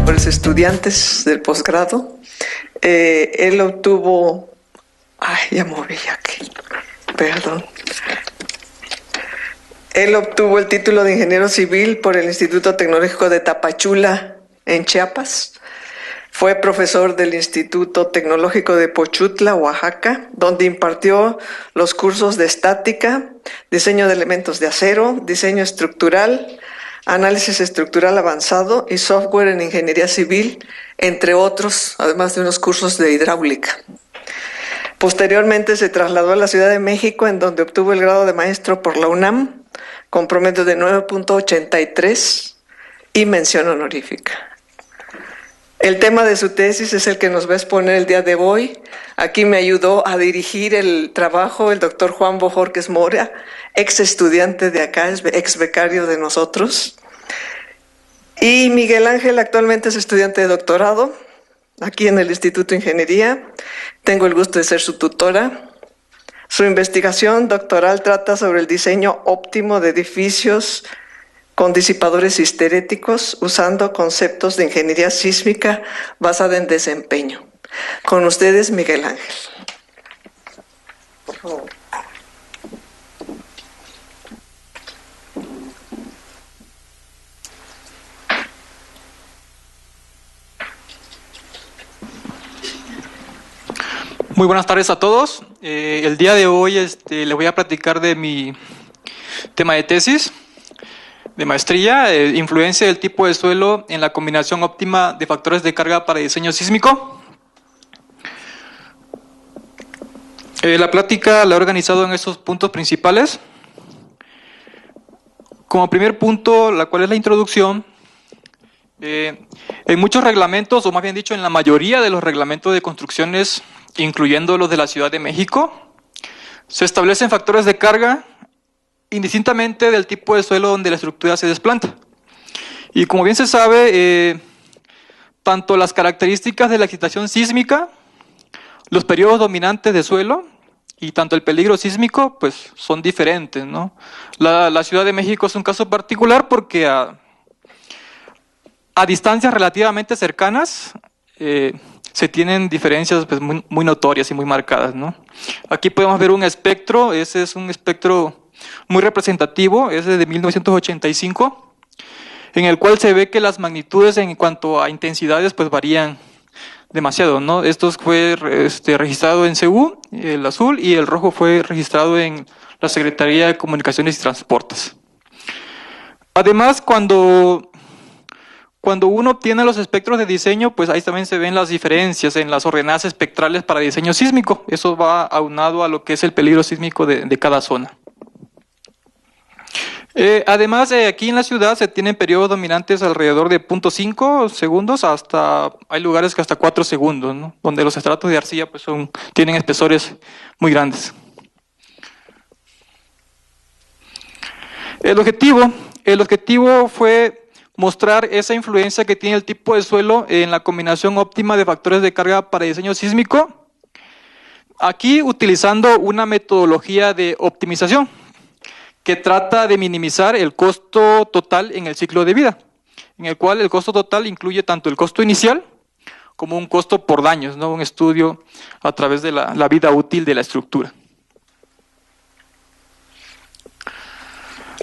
por los estudiantes del posgrado. Él obtuvo, ya moví aquí, perdón. Él obtuvo el título de ingeniero civil por el Instituto Tecnológico de Tapachula, en Chiapas. Fue profesor del Instituto Tecnológico de Pochutla, Oaxaca, donde impartió los cursos de estática, diseño de elementos de acero, diseño estructural, análisis estructural avanzado y software en ingeniería civil, entre otros, además de unos cursos de hidráulica. Posteriormente se trasladó a la Ciudad de México, en donde obtuvo el grado de maestro por la UNAM, con promedio de 9.83 y mención honorífica. El tema de su tesis es el que nos va a exponer el día de hoy. Aquí me ayudó a dirigir el trabajo el doctor Juan Bojorquez Mora, ex estudiante de acá, ex becario de nosotros. Y Miguel Ángel actualmente es estudiante de doctorado aquí en el Instituto de Ingeniería. Tengo el gusto de ser su tutora. Su investigación doctoral trata sobre el diseño óptimo de edificios con disipadores histeréticos usando conceptos de ingeniería sísmica basada en desempeño. Con ustedes, Miguel Ángel. Por favor. Muy buenas tardes a todos. El día de hoy les voy a platicar de mi tema de tesis, de maestría, influencia del tipo de suelo en la combinación óptima de factores de carga para diseño sísmico. La plática la he organizado en estos puntos principales. Como primer punto, la cual es la introducción, en muchos reglamentos, o más bien dicho, en la mayoría de los reglamentos de construcciones, incluyendo los de la Ciudad de México, se establecen factores de carga indistintamente del tipo de suelo donde la estructura se desplanta. Y como bien se sabe, tanto las características de la excitación sísmica, los periodos dominantes de suelo y tanto el peligro sísmico, pues son diferentes, ¿no? La Ciudad de México es un caso particular porque a distancias relativamente cercanas se tienen diferencias pues, muy notorias y muy marcadas, ¿no? Aquí podemos ver un espectro, ese es un espectro muy representativo, es de 1985, en el cual se ve que las magnitudes en cuanto a intensidades pues varían demasiado, ¿no? Esto fue registrado en CU, el azul, y el rojo fue registrado en la Secretaría de Comunicaciones y Transportes. Además, cuando uno obtiene los espectros de diseño, pues ahí también se ven las diferencias en las ordenadas espectrales para diseño sísmico. Eso va aunado a lo que es el peligro sísmico de cada zona. Además, aquí en la ciudad se tienen periodos dominantes alrededor de 0.5 segundos hay lugares que hasta 4 segundos, ¿no? Donde los estratos de arcilla pues tienen espesores muy grandes. El objetivo fue mostrar esa influencia que tiene el tipo de suelo en la combinación óptima de factores de carga para diseño sísmico, aquí utilizando una metodología de optimización que trata de minimizar el costo total en el ciclo de vida, en el cual el costo total incluye tanto el costo inicial como un costo por daños, ¿no? Un estudio a través de la vida útil de la estructura.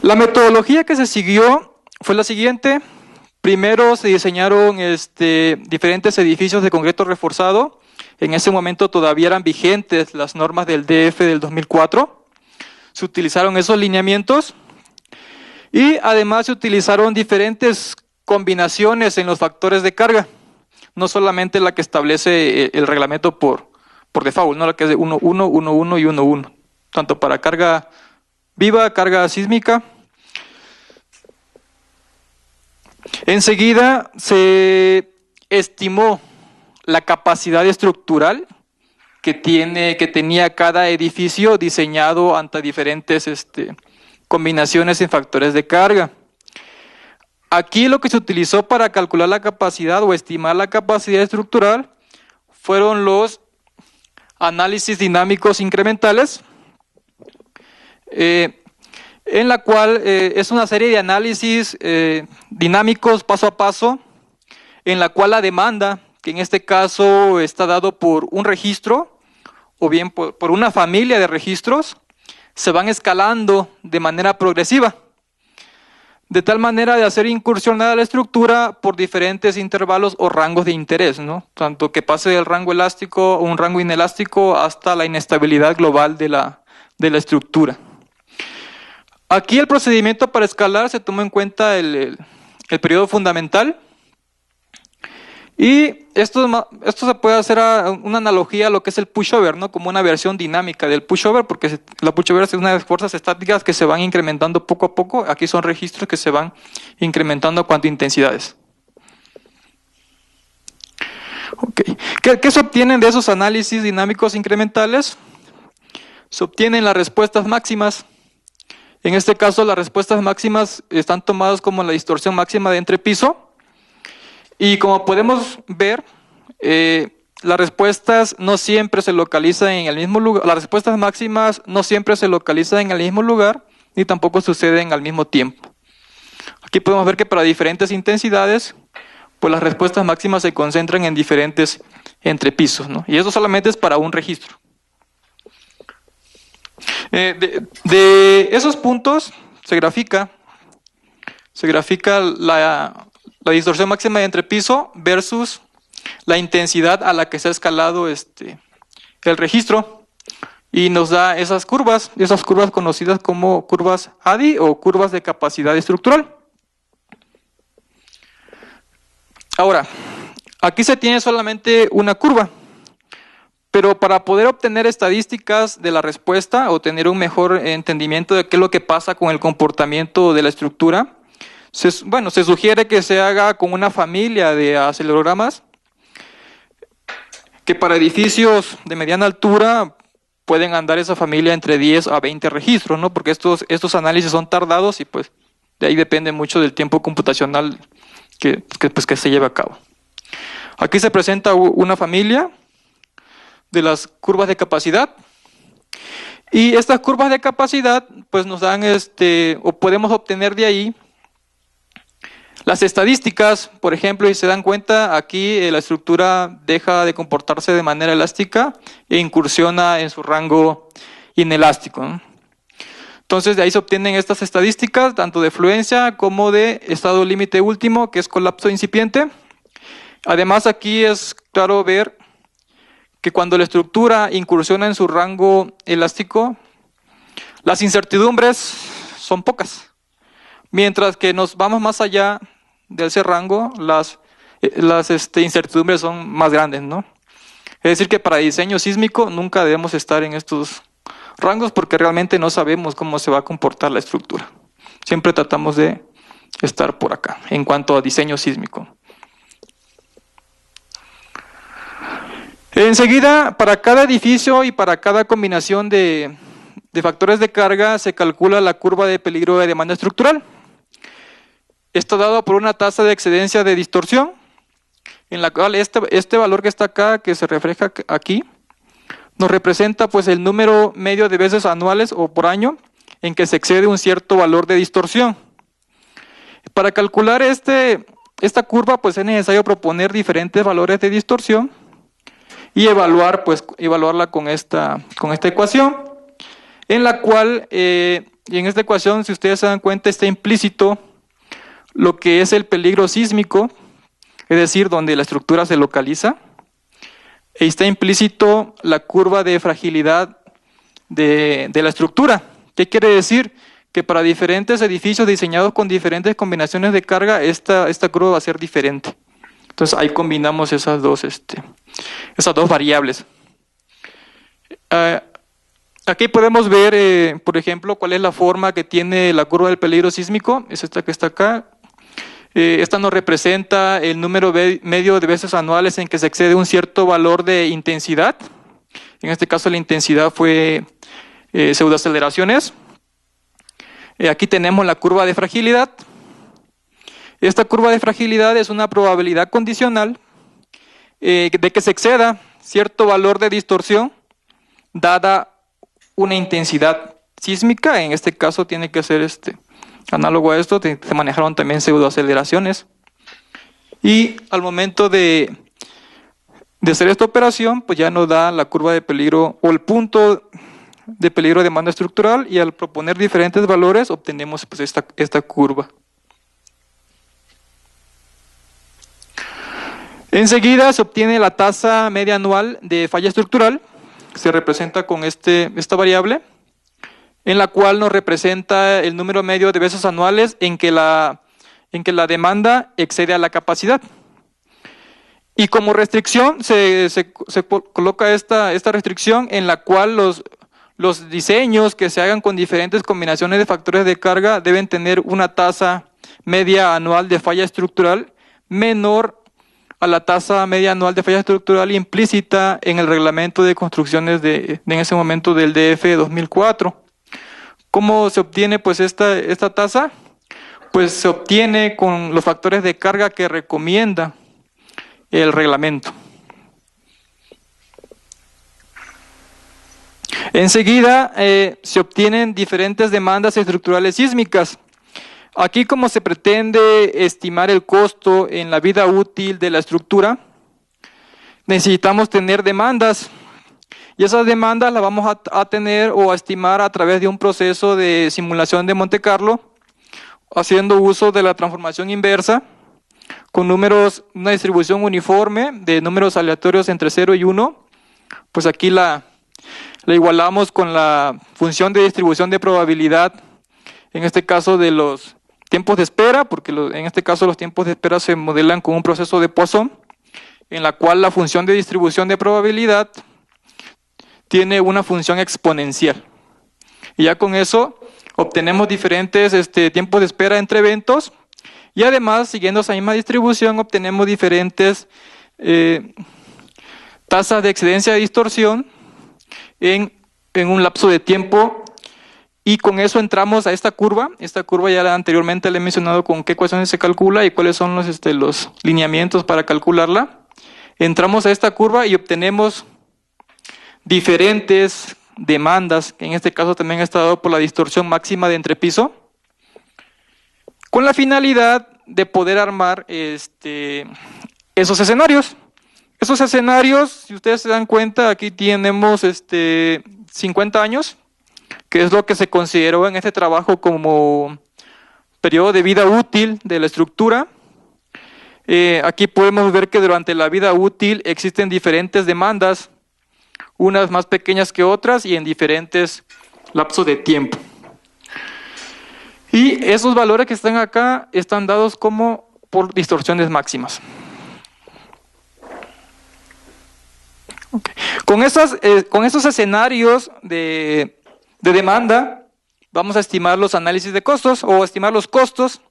La metodología que se siguió fue la siguiente. Primero se diseñaron diferentes edificios de concreto reforzado. En ese momento todavía eran vigentes las normas del DF del 2004. Se utilizaron esos lineamientos y además se utilizaron diferentes combinaciones en los factores de carga. No solamente la que establece el reglamento por default, no la que es de 1, 1, 1, 1 y 1, 1. Tanto para carga viva, carga sísmica. Enseguida se estimó la capacidad estructural que tenía cada edificio diseñado ante diferentes combinaciones en factores de carga. Aquí lo que se utilizó para calcular la capacidad o estimar la capacidad estructural fueron los análisis dinámicos incrementales, en la cual es una serie de análisis dinámicos paso a paso, en la cual la demanda, que en este caso está dado por un registro o bien por una familia de registros, se van escalando de manera progresiva, de tal manera de hacer incursionar a la estructura por diferentes intervalos o rangos de interés, ¿no? Tanto que pase del rango elástico o un rango inelástico hasta la inestabilidad global de la estructura. Aquí el procedimiento para escalar se toma en cuenta el periodo fundamental, y esto se puede hacer una analogía a lo que es el pushover, ¿no? Como una versión dinámica del pushover, porque la pushover es una de las fuerzas estáticas que se van incrementando poco a poco. Aquí son registros que se van incrementando a cuanto intensidades. Okay. ¿Qué se obtienen de esos análisis dinámicos incrementales? Se obtienen las respuestas máximas. En este caso, las respuestas máximas están tomadas como la distorsión máxima de entrepiso. Y como podemos ver, las respuestas no siempre se localizan en el mismo lugar. Las respuestas máximas no siempre se localizan en el mismo lugar, ni tampoco suceden al mismo tiempo. Aquí podemos ver que para diferentes intensidades, pues las respuestas máximas se concentran en diferentes entrepisos, ¿no? Y eso solamente es para un registro. De esos puntos se grafica la distorsión máxima de entrepiso versus la intensidad a la que se ha escalado el registro, y nos da esas curvas conocidas como curvas ADI o curvas de capacidad estructural. Ahora, aquí se tiene solamente una curva, pero para poder obtener estadísticas de la respuesta o tener un mejor entendimiento de qué es lo que pasa con el comportamiento de la estructura, se sugiere que se haga con una familia de acelerogramas que para edificios de mediana altura pueden andar esa familia entre 10 a 20 registros, ¿no? Porque estos análisis son tardados y pues de ahí depende mucho del tiempo computacional que se lleve a cabo. Aquí se presenta una familia de las curvas de capacidad, y estas curvas de capacidad pues nos dan o podemos obtener de ahí las estadísticas. Por ejemplo, si se dan cuenta, aquí la estructura deja de comportarse de manera elástica e incursiona en su rango inelástico, ¿no? Entonces, de ahí se obtienen estas estadísticas, tanto de fluencia como de estado límite último, que es colapso incipiente. Además, aquí es claro ver que cuando la estructura incursiona en su rango elástico, las incertidumbres son pocas. Mientras que nos vamos más allá de ese rango, las incertidumbres son más grandes, ¿no? Es decir, que para diseño sísmico nunca debemos estar en estos rangos porque realmente no sabemos cómo se va a comportar la estructura. Siempre tratamos de estar por acá en cuanto a diseño sísmico. Enseguida, para cada edificio y para cada combinación de factores de carga se calcula la curva de peligro de demanda estructural. Está dado por una tasa de excedencia de distorsión, en la cual este valor que está acá, que se refleja aquí, nos representa pues el número medio de veces anuales o por año en que se excede un cierto valor de distorsión. Para calcular esta curva pues es necesario proponer diferentes valores de distorsión y evaluarla con esta ecuación, en la cual, y en esta ecuación, si ustedes se dan cuenta, está implícito lo que es el peligro sísmico, es decir, donde la estructura se localiza, y está implícito la curva de fragilidad de la estructura. ¿Qué quiere decir? Que para diferentes edificios diseñados con diferentes combinaciones de carga, esta curva va a ser diferente. Entonces ahí combinamos esas dos variables. Aquí podemos ver, por ejemplo, cuál es la forma que tiene la curva del peligro sísmico. Es esta que está acá. Esta nos representa el número medio de veces anuales en que se excede un cierto valor de intensidad. En este caso la intensidad fue pseudoaceleraciones. Aquí tenemos la curva de fragilidad. Esta curva de fragilidad es una probabilidad condicional de que se exceda cierto valor de distorsión dada una intensidad sísmica. En este caso tiene que ser análogo a esto, se manejaron también pseudoaceleraciones. Y al momento de hacer esta operación, pues ya nos da la curva de peligro o el punto de peligro de demanda estructural, y al proponer diferentes valores obtenemos pues esta curva. Enseguida se obtiene la tasa media anual de falla estructural, que se representa con esta variable, en la cual nos representa el número medio de veces anuales en que la demanda excede a la capacidad. Y como restricción se coloca esta restricción, en la cual los diseños que se hagan con diferentes combinaciones de factores de carga deben tener una tasa media anual de falla estructural menor a la tasa media anual de falla estructural implícita en el reglamento de construcciones en ese momento del DF 2004. ¿Cómo se obtiene pues esta tasa? Pues se obtiene con los factores de carga que recomienda el reglamento. Enseguida se obtienen diferentes demandas estructurales sísmicas. Aquí, como se pretende estimar el costo en la vida útil de la estructura, necesitamos tener demandas. Y esas demandas las vamos a tener o a estimar a través de un proceso de simulación de Monte Carlo, haciendo uso de la transformación inversa, con números, una distribución uniforme de números aleatorios entre 0 y 1. Pues aquí la igualamos con la función de distribución de probabilidad, en este caso de los tiempos de espera, porque en este caso los tiempos de espera se modelan con un proceso de Poisson, en la cual la función de distribución de probabilidad tiene una función exponencial. Y ya con eso obtenemos diferentes tiempos de espera entre eventos, y además, siguiendo esa misma distribución, obtenemos diferentes tasas de excedencia de distorsión en un lapso de tiempo. Y con eso entramos a esta curva. Esta curva ya anteriormente le he mencionado con qué ecuaciones se calcula y cuáles son los lineamientos para calcularla. Entramos a esta curva y obtenemos diferentes demandas, que en este caso también está dado por la distorsión máxima de entrepiso, con la finalidad de poder armar esos escenarios. Esos escenarios, si ustedes se dan cuenta, aquí tenemos 50 años, que es lo que se consideró en este trabajo como periodo de vida útil de la estructura. Aquí podemos ver que durante la vida útil existen diferentes demandas, unas más pequeñas que otras y en diferentes lapsos de tiempo. Y esos valores que están acá están dados como por distorsiones máximas. Okay. Con esos escenarios de demanda, vamos a estimar los análisis de costos o estimar los costos,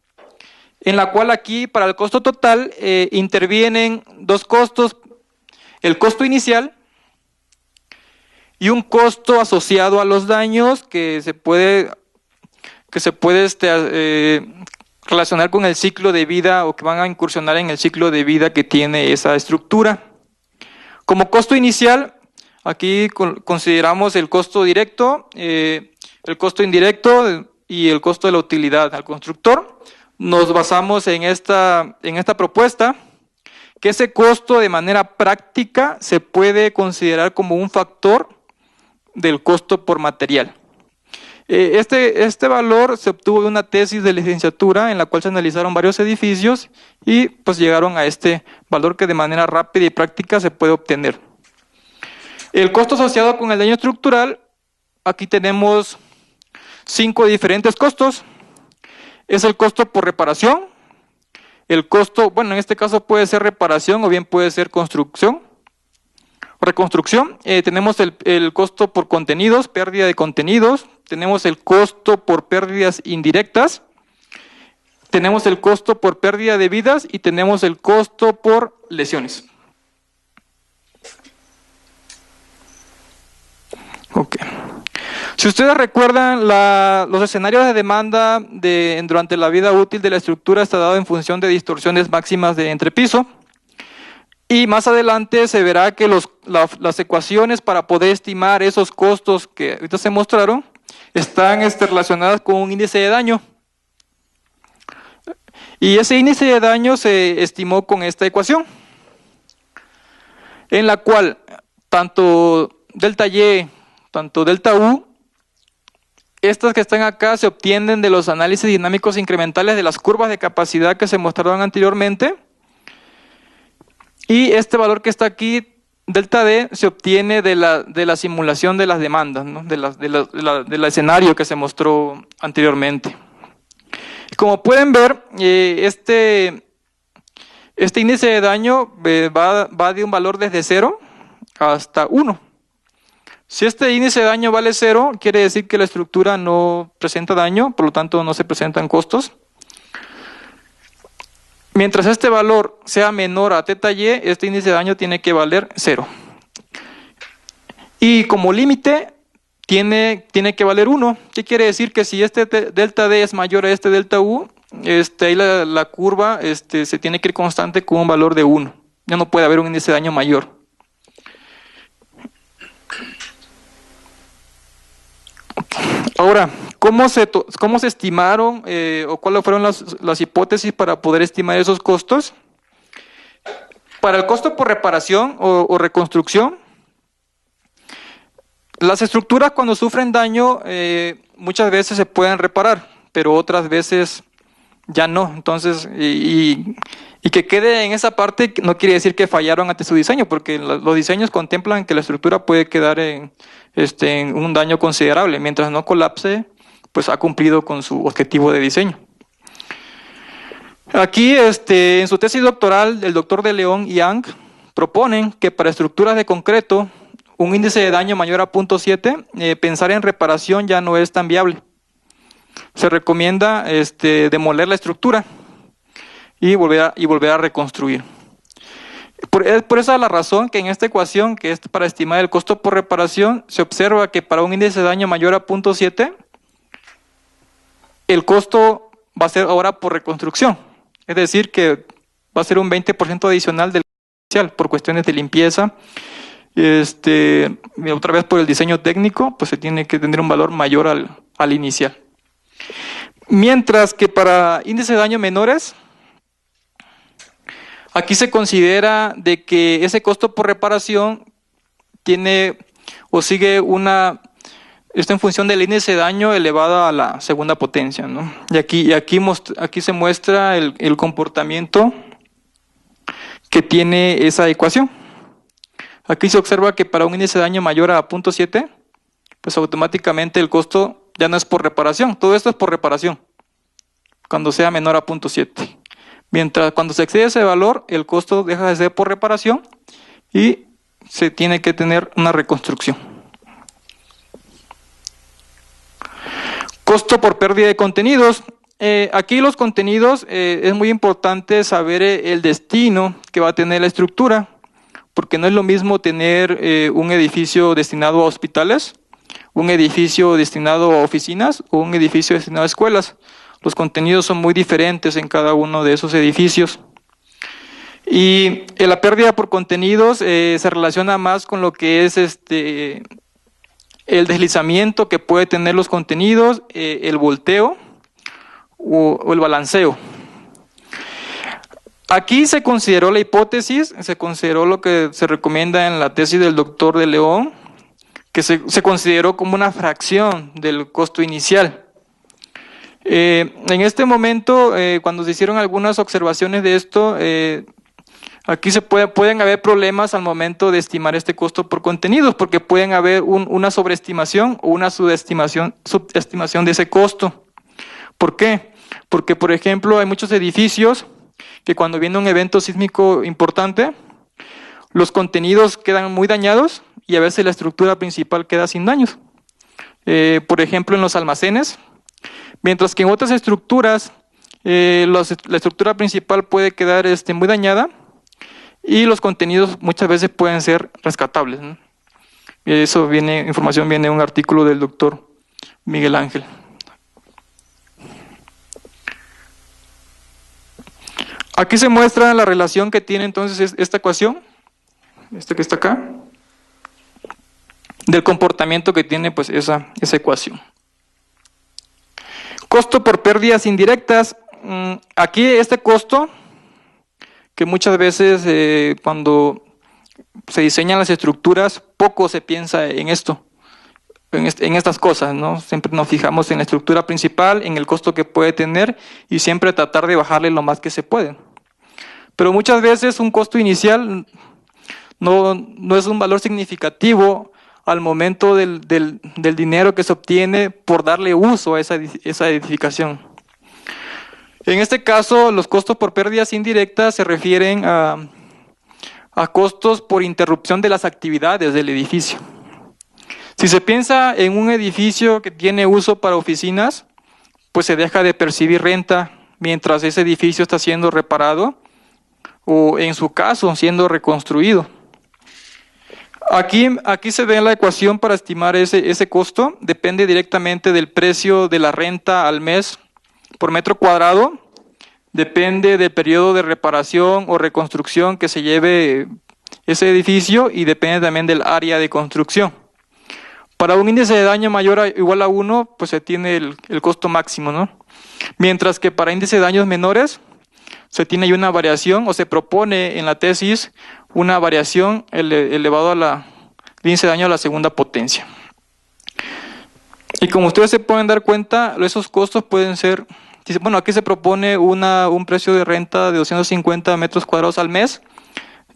en la cual aquí para el costo total intervienen dos costos: el costo inicial y un costo asociado a los daños que se puede relacionar con el ciclo de vida, o que van a incursionar en el ciclo de vida que tiene esa estructura. Como costo inicial, aquí consideramos el costo directo, el costo indirecto y el costo de la utilidad al constructor. Nos basamos en esta propuesta, que ese costo de manera práctica se puede considerar como un factor del costo por material. Este valor se obtuvo de una tesis de licenciatura en la cual se analizaron varios edificios y pues llegaron a este valor que de manera rápida y práctica se puede obtener. El costo asociado con el daño estructural, aquí tenemos 5 diferentes costos. Es el costo por reparación, el costo, bueno, en este caso puede ser reparación o bien puede ser reconstrucción. Tenemos el costo por contenidos, pérdida de contenidos. Tenemos el costo por pérdidas indirectas. Tenemos el costo por pérdida de vidas y tenemos el costo por lesiones. Ok. Si ustedes recuerdan, los escenarios de demanda durante la vida útil de la estructura está dado en función de distorsiones máximas de entrepiso. Y más adelante se verá que las ecuaciones para poder estimar esos costos que ahorita se mostraron están relacionadas con un índice de daño. Y ese índice de daño se estimó con esta ecuación, en la cual tanto delta Y, tanto delta U, estas que están acá se obtienen de los análisis dinámicos incrementales de las curvas de capacidad que se mostraron anteriormente. Y este valor que está aquí, delta D, se obtiene de la simulación de las demandas, ¿no? Del escenario que se mostró anteriormente. Como pueden ver, este índice de daño va de un valor desde 0 hasta 1. Si este índice de daño vale 0, quiere decir que la estructura no presenta daño, por lo tanto no se presentan costos. Mientras este valor sea menor a θy, este índice de daño tiene que valer 0. Y como límite tiene que valer 1. ¿Qué quiere decir? Que si este delta D es mayor a este delta U, ahí la curva se tiene que ir constante con un valor de 1. Ya no puede haber un índice de daño mayor. Ahora, ¿cómo se estimaron o cuáles fueron las hipótesis para poder estimar esos costos? Para el costo por reparación o reconstrucción, las estructuras cuando sufren daño muchas veces se pueden reparar, pero otras veces ya no. Entonces, y que quede en esa parte no quiere decir que fallaron ante su diseño, porque los diseños contemplan que la estructura puede quedar en un daño considerable. Mientras no colapse, pues ha cumplido con su objetivo de diseño. Aquí, en su tesis doctoral, el doctor de León y Yang proponen que para estructuras de concreto, un índice de daño mayor a 0.7, pensar en reparación ya no es tan viable. Se recomienda demoler la estructura y volver a reconstruir. Por esa la razón que en esta ecuación, que es para estimar el costo por reparación, se observa que para un índice de daño mayor a 0.7, el costo va a ser ahora por reconstrucción. Es decir, que va a ser un 20% adicional del inicial por cuestiones de limpieza. Otra vez por el diseño técnico, pues se tiene que tener un valor mayor al inicial. Mientras que para índice de daño menores, aquí se considera de que ese costo por reparación tiene o sigue está en función del índice de daño elevado a la segunda potencia, ¿no? Y aquí se muestra el comportamiento que tiene esa ecuación. Aquí se observa que para un índice de daño mayor a 0.7, pues automáticamente el costo ya no es por reparación. Todo esto es por reparación, cuando sea menor a 0.7. Mientras cuando se excede ese valor, el costo deja de ser por reparación y se tiene que tener una reconstrucción. Costo por pérdida de contenidos. Aquí los contenidos, es muy importante saber el destino que va a tener la estructura, porque no es lo mismo tener un edificio destinado a hospitales, un edificio destinado a oficinas o un edificio destinado a escuelas. Los contenidos son muy diferentes en cada uno de esos edificios. Y la pérdida por contenidos se relaciona más con lo que es el deslizamiento que puede tener los contenidos, el volteo o el balanceo. Aquí se consideró la hipótesis, se consideró lo que se recomienda en la tesis del doctor de León, que se consideró como una fracción del costo inicial. En este momento, cuando se hicieron algunas observaciones de esto, aquí pueden haber problemas al momento de estimar este costo por contenidos, porque pueden haber una sobreestimación o una subestimación de ese costo. ¿Por qué? Porque, por ejemplo, hay muchos edificios que cuando viene un evento sísmico importante, los contenidos quedan muy dañados y a veces la estructura principal queda sin daños. Por ejemplo, en los almacenes, mientras que en otras estructuras la estructura principal puede quedar muy dañada y los contenidos muchas veces pueden ser rescatables, ¿no? Información viene de un artículo del doctor Miguel Ángel. Aquí se muestra la relación que tiene entonces esta ecuación, que está acá, del comportamiento que tiene pues esa ecuación. Costo por pérdidas indirectas. aquí este costo, que muchas veces cuando se diseñan las estructuras, poco se piensa en esto, en estas cosas, ¿no? Siempre nos fijamos en la estructura principal, en el costo que puede tener y siempre tratar de bajarle lo más que se puede. Pero muchas veces un costo inicial no es un valor significativo al momento del dinero que se obtiene por darle uso a esa edificación. En este caso, los costos por pérdidas indirectas se refieren a costos por interrupción de las actividades del edificio. Si se piensa en un edificio que tiene uso para oficinas, pues se deja de percibir renta mientras ese edificio está siendo reparado o, en su caso, siendo reconstruido. Aquí se ve la ecuación para estimar ese costo. Depende directamente del precio de la renta al mes por metro cuadrado. Depende del periodo de reparación o reconstrucción que se lleve ese edificio y depende también del área de construcción. Para un índice de daño mayor o igual a 1, pues se tiene el costo máximo, ¿no? Mientras que para índice de daños menores se tiene ahí una variación, o se propone en la tesis una variación elevado al índice de daño a la segunda potencia. Y como ustedes se pueden dar cuenta, esos costos pueden ser, bueno, aquí se propone un precio de renta de 250 metros cuadrados al mes.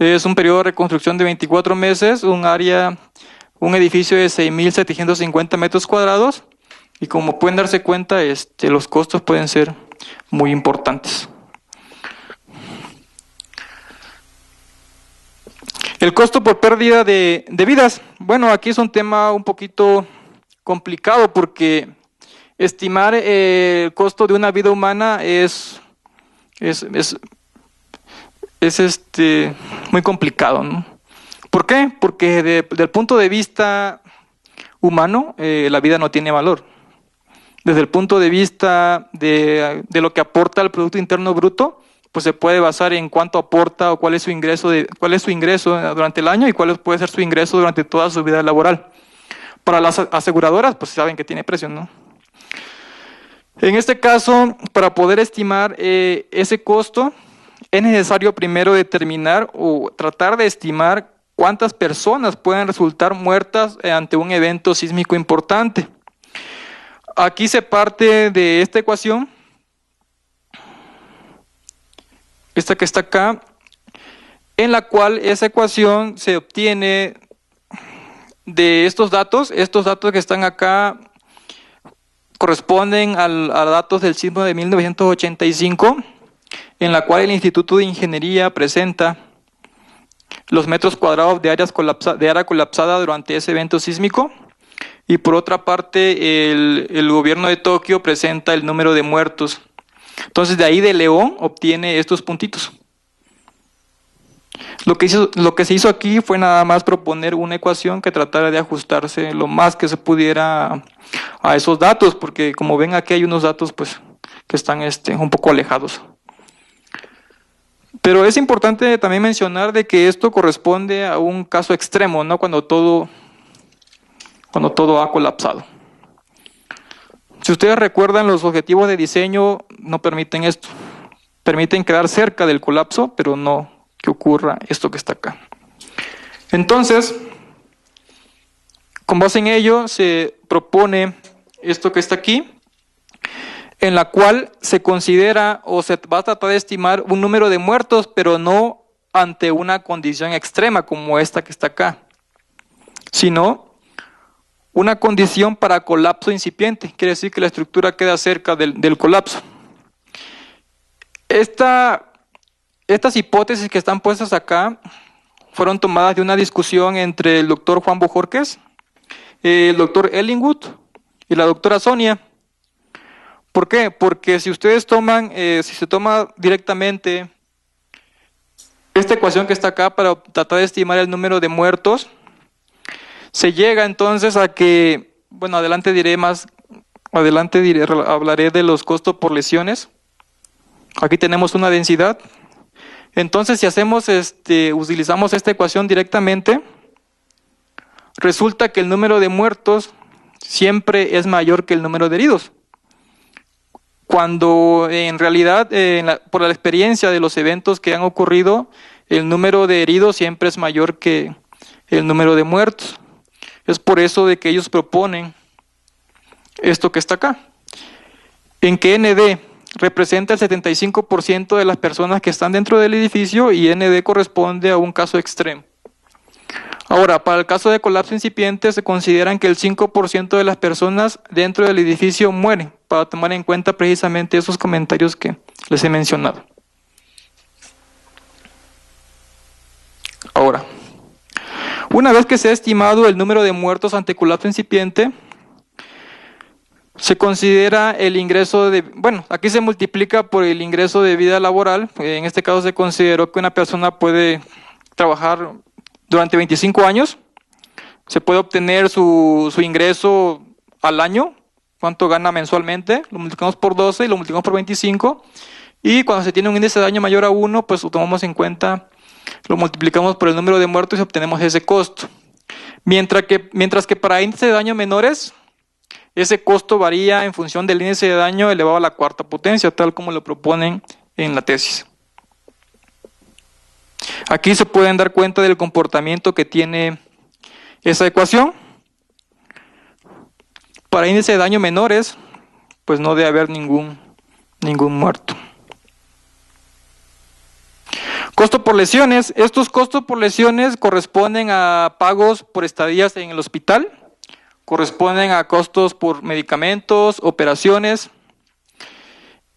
Es un periodo de reconstrucción de 24 meses, un edificio de 6.750 metros cuadrados. Y como pueden darse cuenta, los costos pueden ser muy importantes. El costo por pérdida de vidas. Bueno, aquí es un tema un poquito complicado porque estimar el costo de una vida humana es muy complicado, ¿no? ¿Por qué? Porque desde el punto de vista humano, la vida no tiene valor. Desde el punto de vista de lo que aporta el Producto Interno Bruto, pues se puede basar en cuánto aporta o cuál es su ingreso durante el año y cuál puede ser su ingreso durante toda su vida laboral. Para las aseguradoras, pues saben que tiene precio, ¿no? En este caso, para poder estimar ese costo, es necesario primero determinar o tratar de estimar cuántas personas pueden resultar muertas ante un evento sísmico importante. Aquí se parte de esta ecuación, esta que está acá, en la cual esa ecuación se obtiene de estos datos que están acá corresponden a datos del sismo de 1985, en la cual el Instituto de Ingeniería presenta los metros cuadrados de área colapsada durante ese evento sísmico, y por otra parte el gobierno de Tokio presenta el número de muertos. Entonces de ahí de León obtiene estos puntitos. Lo que se hizo aquí fue nada más proponer una ecuación que tratara de ajustarse lo más que se pudiera a esos datos, porque como ven aquí hay unos datos pues que están un poco alejados. Pero es importante también mencionar de que esto corresponde a un caso extremo, ¿no? Cuando todo ha colapsado. Si ustedes recuerdan, los objetivos de diseño no permiten esto. Permiten quedar cerca del colapso, pero no que ocurra esto que está acá. Entonces, con base en ello, se propone esto que está aquí, en la cual se considera o se va a tratar de estimar un número de muertos, pero no ante una condición extrema como esta que está acá, sino una condición para colapso incipiente. Quiere decir que la estructura queda cerca del colapso. Estas hipótesis que están puestas acá fueron tomadas de una discusión entre el doctor Juan Bojorquez, el doctor Ellingwood y la doctora Sonia. ¿Por qué? Porque si ustedes si se toma directamente esta ecuación que está acá para tratar de estimar el número de muertos, se llega entonces a que, bueno, hablaré de los costos por lesiones. Aquí tenemos una densidad. Entonces, si utilizamos esta ecuación directamente, resulta que el número de muertos siempre es mayor que el número de heridos. cuando en realidad, por la experiencia de los eventos que han ocurrido, el número de heridos siempre es mayor que el número de muertos. Es por eso de que ellos proponen esto que está acá, en que ND representa el 75% de las personas que están dentro del edificio y ND corresponde a un caso extremo. Ahora, para el caso de colapso incipiente se consideran que el 5% de las personas dentro del edificio mueren, para tomar en cuenta precisamente esos comentarios que les he mencionado. Ahora, una vez que se ha estimado el número de muertos ante colapso incipiente, se considera el ingreso de, aquí se multiplica por el ingreso de vida laboral. En este caso se consideró que una persona puede trabajar durante 25 años, se puede obtener su ingreso al año, cuánto gana mensualmente, lo multiplicamos por 12 y lo multiplicamos por 25, y cuando se tiene un índice de daño mayor a 1, pues lo tomamos en cuenta, lo multiplicamos por el número de muertos y obtenemos ese costo. Mientras que para índice de daño menores, ese costo varía en función del índice de daño elevado a la cuarta potencia, tal como lo proponen en la tesis. Aquí se pueden dar cuenta del comportamiento que tiene esa ecuación. Para índice de daño menores, pues no debe haber ningún muerto. Costo por lesiones. Estos costos por lesiones corresponden a pagos por estadías en el hospital, corresponden a costos por medicamentos, operaciones.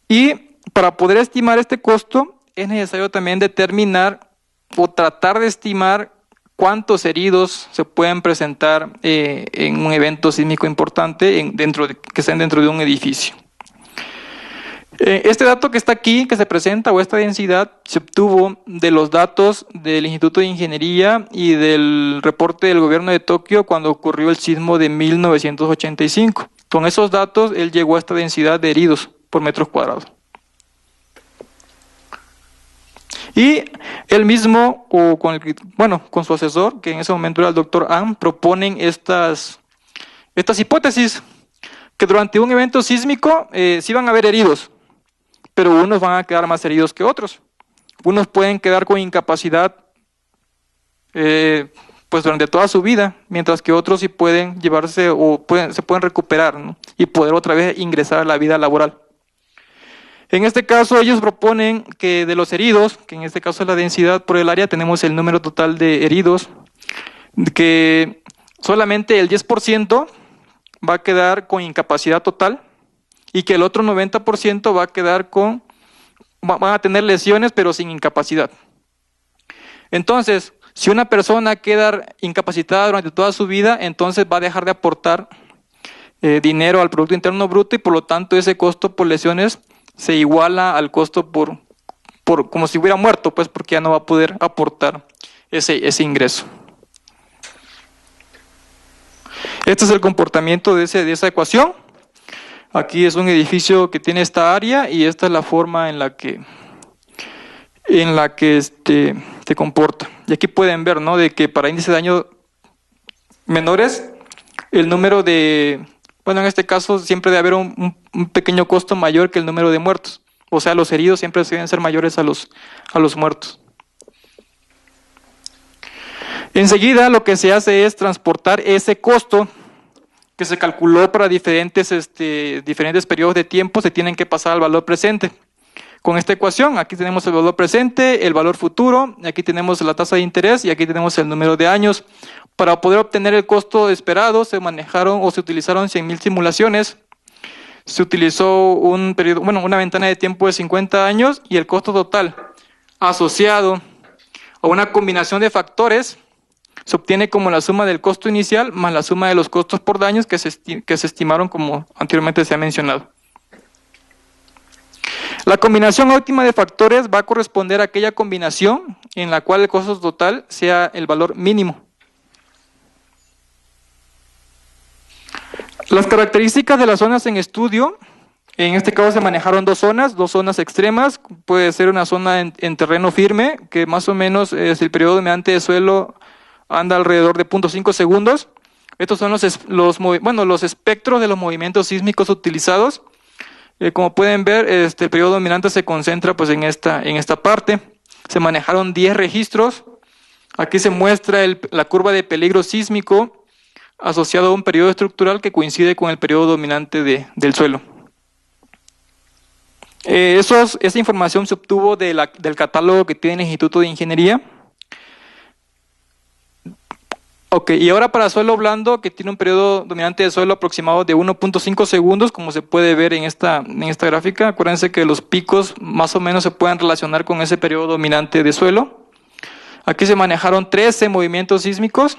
Y para poder estimar este costo, es necesario también determinar o tratar de estimar cuántos heridos se pueden presentar en un evento sísmico importante que estén dentro de un edificio. Este dato que está aquí, que se presenta, o esta densidad, se obtuvo de los datos del Instituto de Ingeniería y del reporte del gobierno de Tokio cuando ocurrió el sismo de 1985. Con esos datos, él llegó a esta densidad de heridos por metros cuadrados. Y él mismo, o con su asesor, que en ese momento era el doctor An, proponen estas hipótesis, que durante un evento sísmico sí van a haber heridos, pero unos van a quedar más heridos que otros. Unos pueden quedar con incapacidad pues durante toda su vida, mientras que otros sí pueden llevarse o se pueden recuperar, ¿no? Y poder otra vez ingresar a la vida laboral. En este caso ellos proponen que de los heridos, que en este caso es la densidad por el área, tenemos el número total de heridos, que solamente el 10% va a quedar con incapacidad total y que el otro 90% va a quedar van a tener lesiones pero sin incapacidad. Entonces, si una persona queda incapacitada durante toda su vida, entonces va a dejar de aportar dinero al Producto Interno Bruto y por lo tanto ese costo por lesiones se iguala al costo por como si hubiera muerto, pues porque ya no va a poder aportar ese ingreso. Este es el comportamiento de esa ecuación. Aquí es un edificio que tiene esta área y esta es la forma en la que se comporta. Y aquí pueden ver, ¿no?, de que para índice de daño menores, el número de, en este caso siempre debe haber un pequeño costo mayor que el número de muertos. O sea, los heridos siempre deben ser mayores a los muertos. Enseguida lo que se hace es transportar ese costo que se calculó para diferentes periodos de tiempo, se tienen que pasar al valor presente. Con esta ecuación, aquí tenemos el valor presente, el valor futuro, aquí tenemos la tasa de interés y aquí tenemos el número de años. Para poder obtener el costo esperado, se manejaron o se utilizaron 100.000 simulaciones. Se utilizó una ventana de tiempo de 50 años y el costo total asociado a una combinación de factores se obtiene como la suma del costo inicial más la suma de los costos por daños que se estimaron como anteriormente se ha mencionado. La combinación óptima de factores va a corresponder a aquella combinación en la cual el costo total sea el valor mínimo. Las características de las zonas en estudio, en este caso se manejaron dos zonas extremas. Puede ser una zona en terreno firme, que más o menos el periodo dominante de suelo anda alrededor de 0.5 segundos. Estos son los espectros de los movimientos sísmicos utilizados. Como pueden ver, el periodo dominante se concentra pues, en esta parte. Se manejaron 10 registros. Aquí se muestra la curva de peligro sísmico asociado a un periodo estructural que coincide con el periodo dominante del suelo. Esa información se obtuvo del catálogo que tiene el Instituto de Ingeniería. Ok, y ahora para suelo blando, que tiene un periodo dominante de suelo aproximado de 1.5 segundos, como se puede ver en esta gráfica. Acuérdense que los picos más o menos se pueden relacionar con ese periodo dominante de suelo. Aquí se manejaron 13 movimientos sísmicos.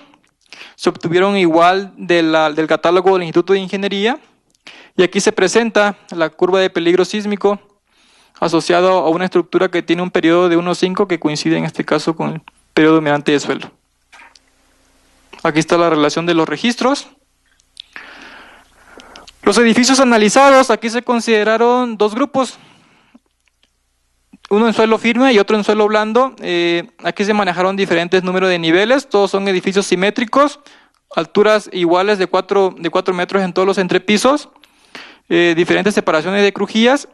Se obtuvieron igual del catálogo del Instituto de Ingeniería. Y aquí se presenta la curva de peligro sísmico asociado a una estructura que tiene un periodo de 1.5 que coincide en este caso con el periodo dominante de suelo. Aquí está la relación de los registros. Los edificios analizados, aquí se consideraron 2 grupos. Uno en suelo firme y otro en suelo blando. Aquí se manejaron diferentes números de niveles. Todos son edificios simétricos. Alturas iguales de 4 metros en todos los entrepisos. Diferentes separaciones de crujías.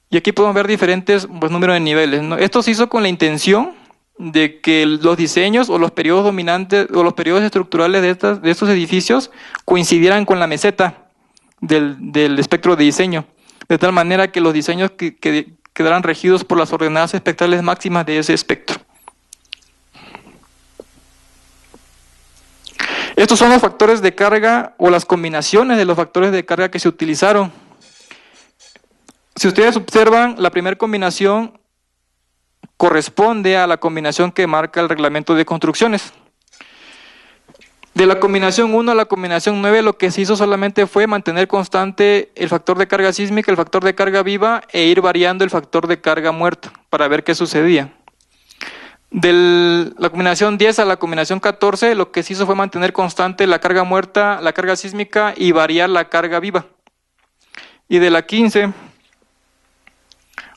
Y aquí podemos ver diferentes números de niveles, ¿no? Esto se hizo con la intención de que los diseños o los periodos dominantes o los periodos estructurales de estos edificios coincidieran con la meseta del espectro de diseño, de tal manera que los diseños quedaran regidos por las ordenadas espectrales máximas de ese espectro. Estos son los factores de carga o las combinaciones de los factores de carga que se utilizaron. Si ustedes observan, la primera combinación corresponde a la combinación que marca el reglamento de construcciones. De la combinación 1 a la combinación 9, lo que se hizo solamente fue mantener constante el factor de carga sísmica, el factor de carga viva e ir variando el factor de carga muerta para ver qué sucedía. De la combinación 10 a la combinación 14, lo que se hizo fue mantener constante la carga muerta, la carga sísmica y variar la carga viva. Y de la 15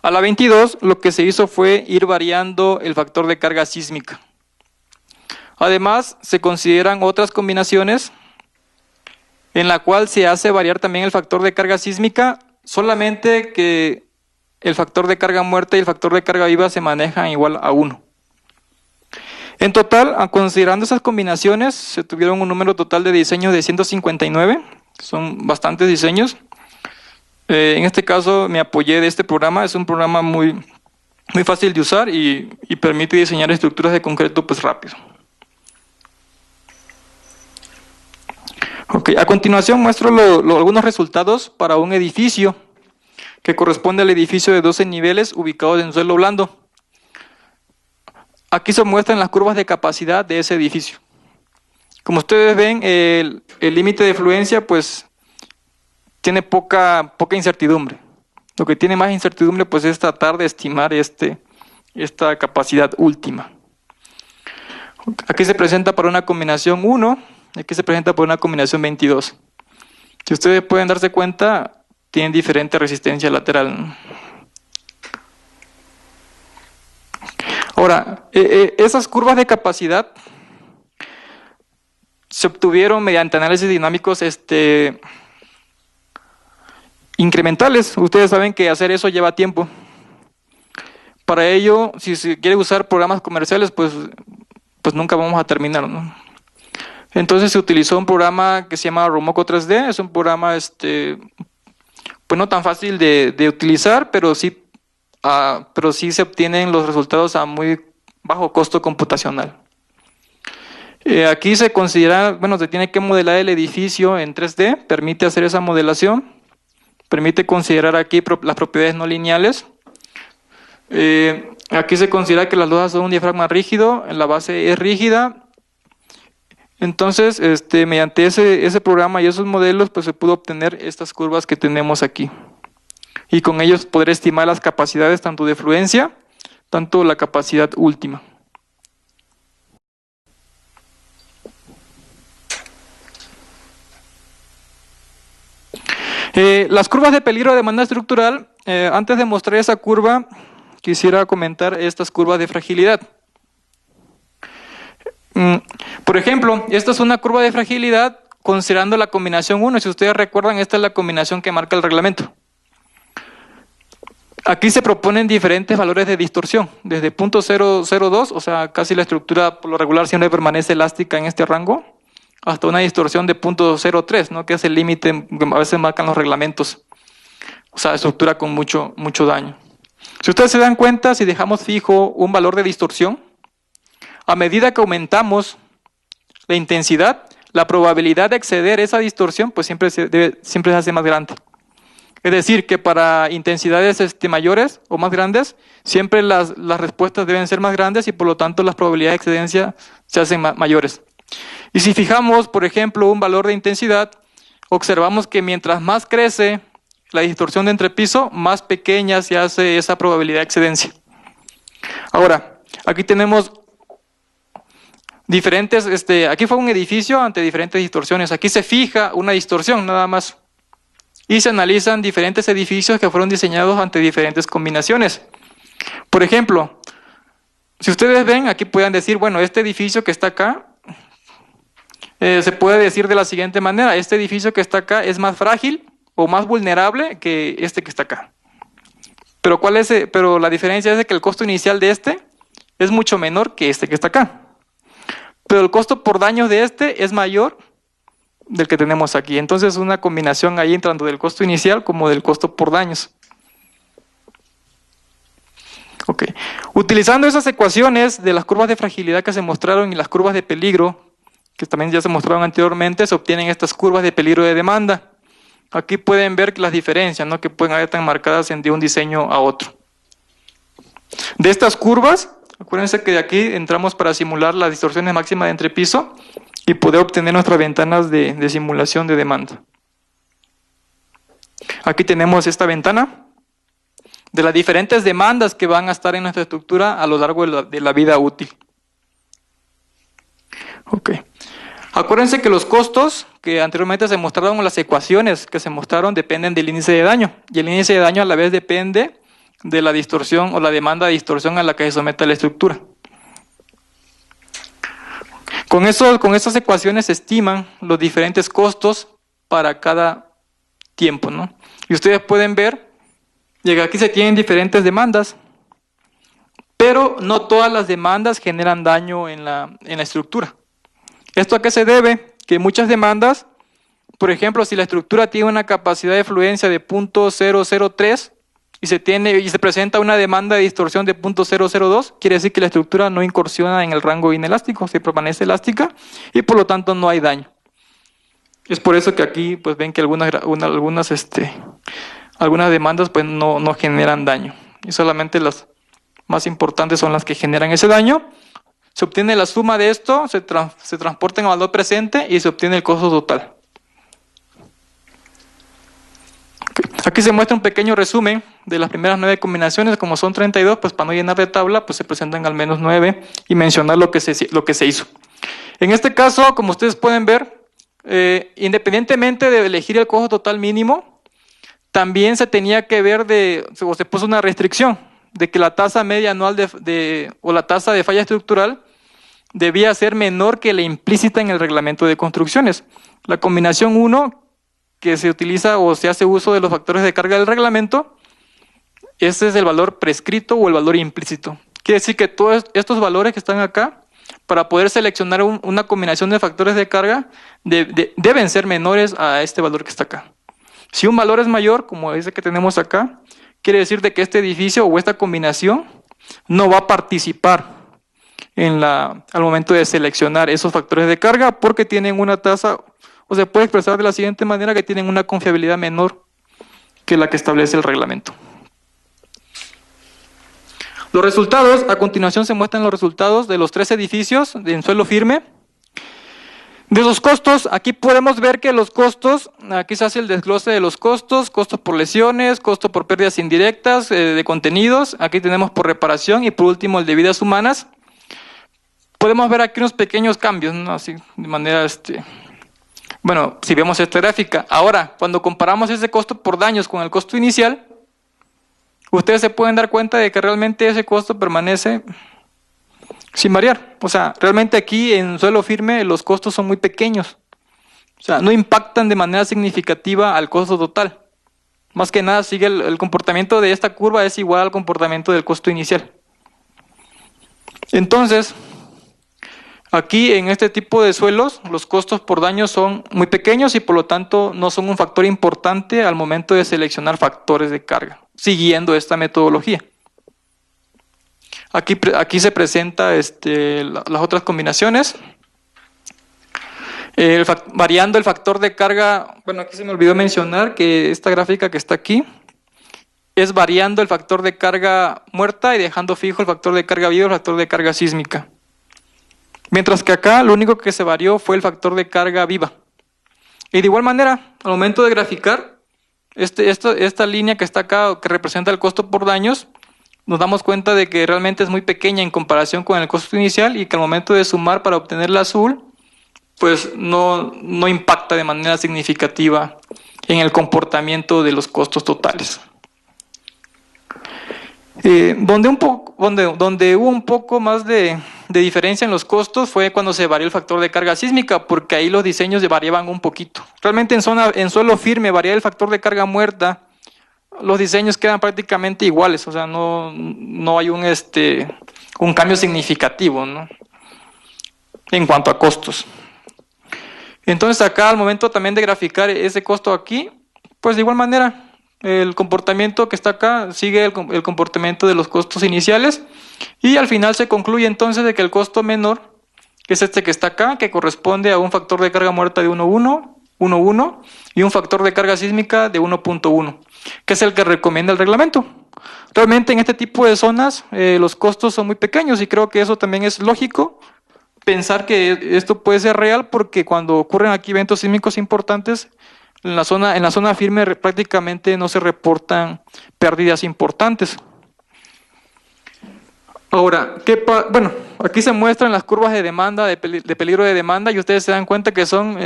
a la 22, lo que se hizo fue ir variando el factor de carga sísmica. Además, se consideran otras combinaciones en la cual se hace variar también el factor de carga sísmica, solamente que el factor de carga muerta y el factor de carga viva se manejan igual a 1. En total, considerando esas combinaciones, se tuvieron un número total de diseños de 159, son bastantes diseños. En este caso me apoyé de este programa, es un programa muy fácil de usar y permite diseñar estructuras de concreto pues rápido. Okay, a continuación muestro algunos resultados para un edificio que corresponde al edificio de 12 niveles ubicado en suelo blando. Aquí se muestran las curvas de capacidad de ese edificio. Como ustedes ven, el límite de fluencia pues tiene poca incertidumbre. Lo que tiene más incertidumbre pues es tratar de estimar esta capacidad última. Aquí se presenta para una combinación 1, aquí se presenta por una combinación 22. Si ustedes pueden darse cuenta, tienen diferente resistencia lateral, ¿no? Ahora, esas curvas de capacidad se obtuvieron mediante análisis dinámicos incrementales. Ustedes saben que hacer eso lleva tiempo. Para ello, si se quiere usar programas comerciales, pues nunca vamos a terminar, ¿no? Entonces se utilizó un programa que se llama Romoco 3D. Es un programa pues no tan fácil de utilizar, pero sí se obtienen los resultados a muy bajo costo computacional. Aquí se considera, se tiene que modelar el edificio en 3D, permite hacer esa modelación, permite considerar aquí las propiedades no lineales. Aquí se considera que las losas son un diafragma rígido, la base es rígida. Entonces, mediante ese programa y esos modelos, pues se pudo obtener estas curvas que tenemos aquí. Y con ellos poder estimar las capacidades tanto de fluencia, tanto la capacidad última. Las curvas de peligro de demanda estructural, antes de mostrar esa curva, quisiera comentar estas curvas de fragilidad. Por ejemplo, esta es una curva de fragilidad considerando la combinación 1. Si ustedes recuerdan, esta es la combinación que marca el reglamento. Aquí se proponen diferentes valores de distorsión, desde 0.002, o sea, casi la estructura por lo regular siempre permanece elástica en este rango, hasta una distorsión de 0.03, ¿no? Que es el límite que a veces marcan los reglamentos. O sea, estructura con mucho daño. Si ustedes se dan cuenta, si dejamos fijo un valor de distorsión, a medida que aumentamos la intensidad, la probabilidad de exceder esa distorsión pues siempre se hace más grande. Es decir, que para intensidades mayores o más grandes, siempre las respuestas deben ser más grandes y por lo tanto las probabilidades de excedencia se hacen mayores. Y si fijamos, por ejemplo, un valor de intensidad, observamos que mientras más crece la distorsión de entrepiso, más pequeña se hace esa probabilidad de excedencia. Ahora, aquí tenemos diferentes, aquí fue un edificio ante diferentes distorsiones. Aquí se fija una distorsión nada más. Y se analizan diferentes edificios que fueron diseñados ante diferentes combinaciones. Por ejemplo, si ustedes ven, aquí pueden decir, bueno, este edificio que está acá, se puede decir de la siguiente manera, este edificio que está acá es más frágil o más vulnerable que este que está acá. Pero la diferencia es que el costo inicial de este es mucho menor que este que está acá. Pero el costo por daños de este es mayor del que tenemos aquí. Entonces una combinación ahí tanto del costo inicial como del costo por daños. Ok. Utilizando esas ecuaciones de las curvas de fragilidad que se mostraron y las curvas de peligro, que también ya se mostraron anteriormente, se obtienen estas curvas de peligro de demanda. Aquí pueden ver las diferencias, ¿no? Que pueden haber tan marcadas de un diseño a otro. De estas curvas, acuérdense que de aquí entramos para simular las distorsiones máximas de entrepiso y poder obtener nuestras ventanas de simulación de demanda. Aquí tenemos esta ventana de las diferentes demandas que van a estar en nuestra estructura a lo largo de la vida útil. Ok. Acuérdense que los costos que anteriormente se mostraron en las ecuaciones que se mostraron dependen del índice de daño. Y el índice de daño a la vez depende de la distorsión o la demanda de distorsión a la que se somete la estructura. Con esas ecuaciones se estiman los diferentes costos para cada tiempo, ¿no? Y ustedes pueden ver, que aquí se tienen diferentes demandas, pero no todas las demandas generan daño en la estructura. ¿Esto a qué se debe? Que muchas demandas, por ejemplo, si la estructura tiene una capacidad de fluencia de 0.003 y se presenta una demanda de distorsión de 0.002, quiere decir que la estructura no incursiona en el rango inelástico, se permanece elástica y por lo tanto no hay daño. Es por eso que aquí pues ven que algunas demandas pues no generan daño y solamente las más importantes son las que generan ese daño. Se obtiene la suma de esto, se transporta en valor presente y se obtiene el costo total. Aquí se muestra un pequeño resumen de las primeras 9 combinaciones. Como son 32, pues para no llenar de tabla, pues se presentan al menos 9 y mencionar lo que se hizo. En este caso, como ustedes pueden ver, independientemente de elegir el costo total mínimo, también se tenía que ver o se puso una restricción de que la tasa media anual o la tasa de falla estructural debía ser menor que la implícita en el reglamento de construcciones. La combinación 1, que se utiliza o se hace uso de los factores de carga del reglamento, ese es el valor prescrito o el valor implícito. Quiere decir que todos estos valores que están acá, para poder seleccionar una combinación de factores de carga, deben ser menores a este valor que está acá. Si un valor es mayor, como ese que tenemos acá, quiere decir de que este edificio o esta combinación no va a participar al momento de seleccionar esos factores de carga porque tienen una tasa, o se puede expresar de la siguiente manera, que tienen una confiabilidad menor que la que establece el reglamento. Los resultados, a continuación se muestran los resultados de los 3 edificios en suelo firme. De los costos, aquí podemos ver que los costos, aquí se hace el desglose de los costos por lesiones, costo por pérdidas indirectas de contenidos, aquí tenemos por reparación y por último el de vidas humanas. Podemos ver aquí unos pequeños cambios, ¿no? Así de manera, bueno, si vemos esta gráfica. Ahora, cuando comparamos ese costo por daños con el costo inicial, ustedes se pueden dar cuenta de que realmente ese costo permanece sin variar. O sea, realmente aquí en suelo firme los costos son muy pequeños. O sea, no impactan de manera significativa al costo total. Más que nada sigue el comportamiento de esta curva es igual al comportamiento del costo inicial. Entonces, aquí en este tipo de suelos, los costos por daño son muy pequeños y por lo tanto no son un factor importante al momento de seleccionar factores de carga, siguiendo esta metodología. Aquí se presenta las otras combinaciones. Variando el factor de carga, bueno, aquí se me olvidó mencionar que esta gráfica que está aquí es variando el factor de carga muerta y dejando fijo el factor de carga viva y el factor de carga sísmica. Mientras que acá lo único que se varió fue el factor de carga viva. Y de igual manera, al momento de graficar, esta línea que está acá, que representa el costo por daños, nos damos cuenta de que realmente es muy pequeña en comparación con el costo inicial y que al momento de sumar para obtener el azul, pues no impacta de manera significativa en el comportamiento de los costos totales. Donde hubo un poco más de diferencia en los costos fue cuando se varió el factor de carga sísmica, porque ahí los diseños variaban un poquito. Realmente en suelo firme, variar el factor de carga muerta, los diseños quedan prácticamente iguales, o sea, no hay un cambio significativo, ¿no?, en cuanto a costos. Entonces acá al momento también de graficar ese costo aquí, pues de igual manera el comportamiento que está acá sigue el comportamiento de los costos iniciales y al final se concluye entonces de que el costo menor, que es este que está acá, que corresponde a un factor de carga muerta de 1.1 y un factor de carga sísmica de 1.1, que es el que recomienda el reglamento. Realmente en este tipo de zonas los costos son muy pequeños y creo que eso también es lógico. Pensar que esto puede ser real porque cuando ocurren aquí eventos sísmicos importantes, en la zona firme prácticamente no se reportan pérdidas importantes. Ahora, bueno, aquí se muestran las curvas de demanda, de peligro de demanda, y ustedes se dan cuenta que son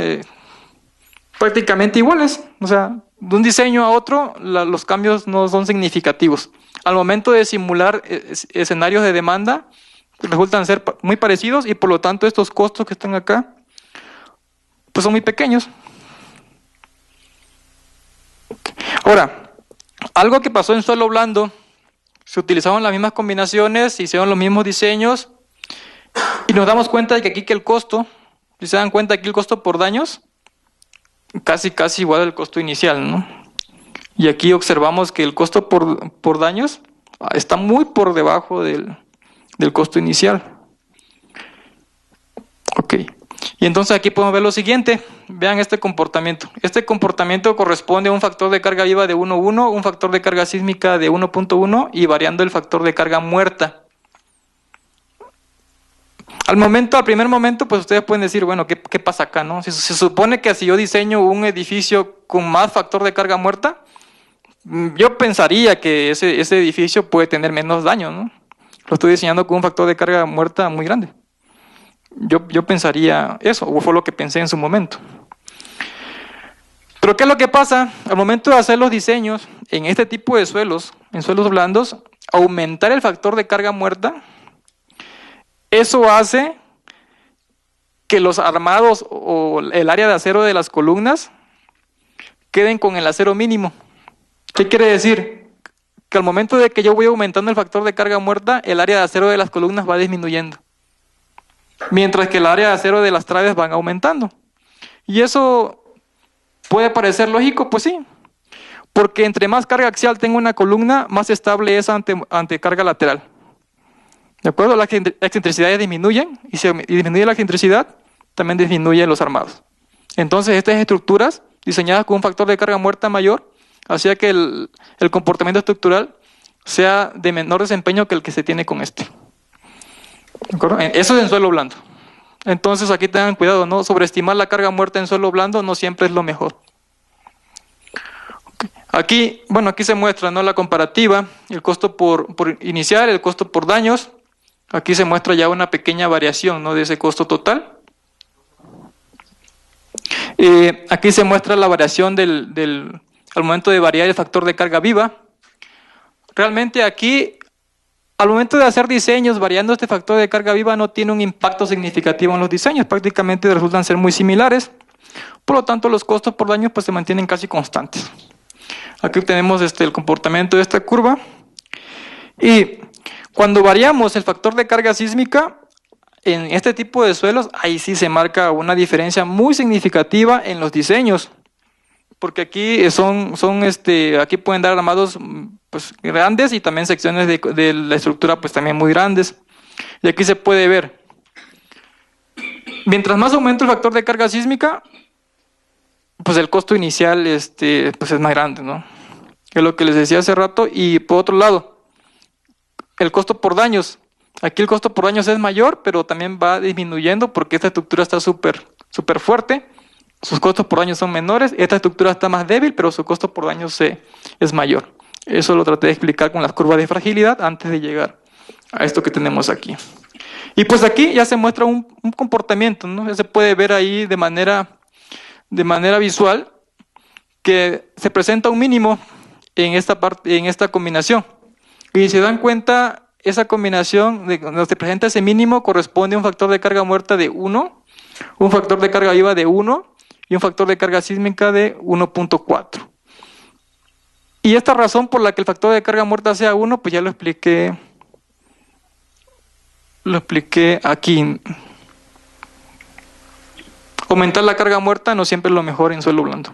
prácticamente iguales. O sea, de un diseño a otro, los cambios no son significativos. Al momento de simular escenarios de demanda, resultan ser muy parecidos y por lo tanto estos costos que están acá pues son muy pequeños. Ahora, algo que pasó en suelo blando, se utilizaron las mismas combinaciones, se hicieron los mismos diseños y nos damos cuenta de que aquí que el costo, si se dan cuenta aquí el costo por daños, casi igual al costo inicial, ¿no? Y aquí observamos que el costo por daños está muy por debajo del costo inicial. Ok. Y entonces aquí podemos ver lo siguiente. Vean este comportamiento. Este comportamiento corresponde a un factor de carga viva de 1.1, un factor de carga sísmica de 1.1 y variando el factor de carga muerta. Al primer momento, pues ustedes pueden decir, bueno, ¿qué pasa acá, no? Se supone que si yo diseño un edificio con más factor de carga muerta, yo pensaría que ese edificio puede tener menos daño, ¿no? Lo estoy diseñando con un factor de carga muerta muy grande. Yo pensaría eso, o fue lo que pensé en su momento. Pero ¿qué es lo que pasa? Al momento de hacer los diseños en este tipo de suelos, en suelos blandos, aumentar el factor de carga muerta, eso hace que los armados o el área de acero de las columnas queden con el acero mínimo. ¿Qué quiere decir? Que al momento de que yo voy aumentando el factor de carga muerta, el área de acero de las columnas va disminuyendo, mientras que el área de acero de las traves van aumentando. Y eso puede parecer lógico, pues sí, porque entre más carga axial tenga una columna, más estable es ante carga lateral. ¿De acuerdo? Las excentricidades disminuyen y si disminuye la excentricidad, también disminuyen los armados. Entonces estas estructuras diseñadas con un factor de carga muerta mayor hacía que el comportamiento estructural sea de menor desempeño que el que se tiene con este. ¿De acuerdo? Eso es en suelo blando. Entonces aquí tengan cuidado, ¿no? Sobreestimar la carga muerta en suelo blando no siempre es lo mejor. Okay. Aquí se muestra, ¿no?, la comparativa, el costo por inicial, el costo por daños. Aquí se muestra ya una pequeña variación, ¿no?, de ese costo total. Aquí se muestra la variación al momento de variar el factor de carga viva. Realmente aquí, al momento de hacer diseños variando este factor de carga viva no tiene un impacto significativo en los diseños, prácticamente resultan ser muy similares. Por lo tanto, los costos por daños pues se mantienen casi constantes. Aquí tenemos el comportamiento de esta curva. Y cuando variamos el factor de carga sísmica, en este tipo de suelos, ahí sí se marca una diferencia muy significativa en los diseños. Porque aquí aquí pueden dar armados pues, grandes y también secciones de la estructura pues también muy grandes. Y aquí se puede ver. Mientras más aumenta el factor de carga sísmica, pues el costo inicial pues es más grande, ¿no? Es lo que les decía hace rato. Y por otro lado, el costo por daños. Aquí el costo por daños es mayor, pero también va disminuyendo porque esta estructura está súper fuerte. Sus costos por daños son menores. Esta estructura está más débil, pero su costo por daños es mayor. Eso lo traté de explicar con las curvas de fragilidad antes de llegar a esto que tenemos aquí. Y pues aquí ya se muestra un comportamiento, ¿no? Ya se puede ver ahí de manera visual que se presenta un mínimo en esta combinación. Y si se dan cuenta, esa combinación donde se presenta ese mínimo corresponde a un factor de carga muerta de 1, un factor de carga viva de 1 y un factor de carga sísmica de 1.4. Y esta razón por la que el factor de carga muerta sea 1, pues ya lo expliqué aquí. Aumentar la carga muerta no siempre es lo mejor en suelo blando.